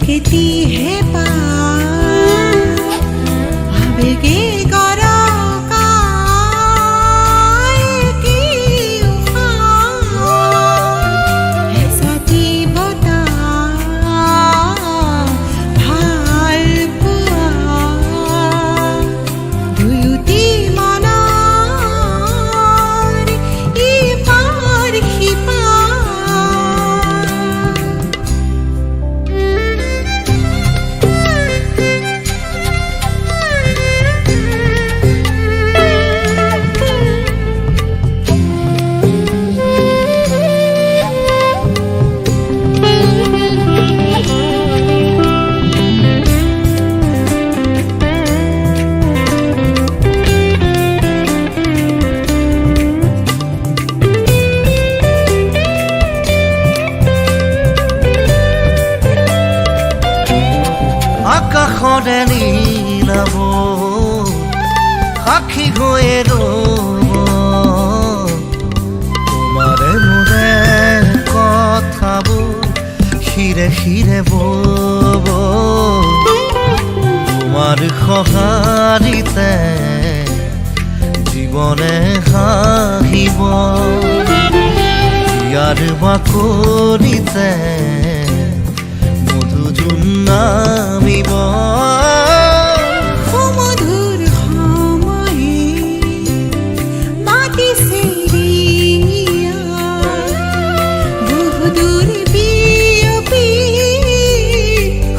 कहती है पार आवेगे करो काय की उफान ऐसा की बता ভাল পোৱা দুয়োটি মনৰ ইপাৰ আকাশৰে নীলাব সাক্ষী হৈয়ে ৰ'ব তোমাৰে মোৰে কথাবোৰ শিৰে শিৰে বব তোমাৰ সঁহাৰিতে জীৱনে হাঁহিব ইয়াৰ বাকলিতে নামিব সুমধুৰ সময়ে মাতিছে ৰিয়া বহুদূৰ বিয়পি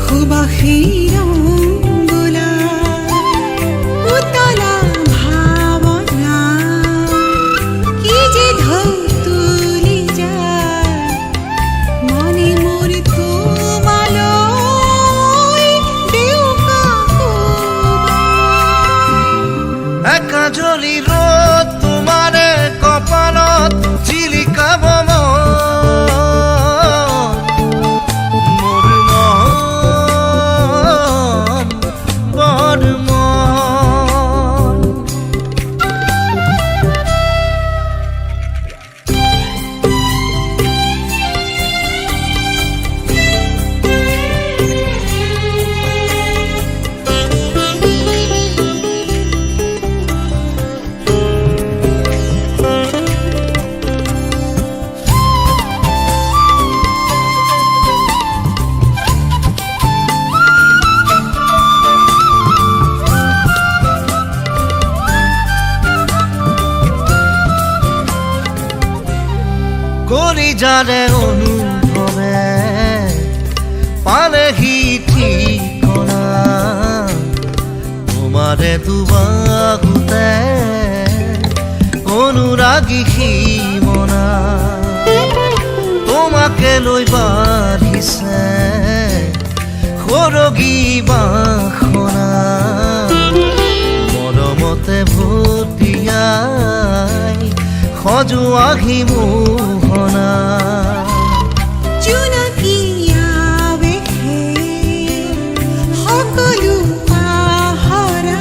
সুবাসীৰ অঙ্গোলায় উতলা ভাৱনা কি যে ঢৌ তুলি যায় মনে মোৰ কাজলি রোদ তোমারে কপালত জিলিকাব মোর মন বড় মন কলিজাৰে অনুভৱে পালেহি ঠিকনা তোমাৰে দুবাহুতে অনুৰাগী সীমনা তোমাকে লৈ বাঢ়িছে সৰগী বাসনা মৰমতে ভটিয়াই সজোৱাহি মোহনা জোনাকী আৱেশে সকলো পাহৰাই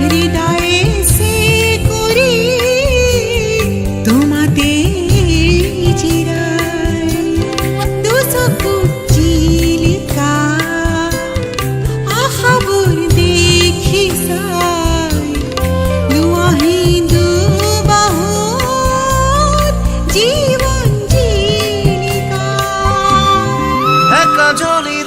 হৃদয়ে চেকুৰি তোমাতে জিৰাই দুচকুত জিলিকা আশাবোৰ দেখি চাই লোৱাহি জীবন জীলিকা কাজলি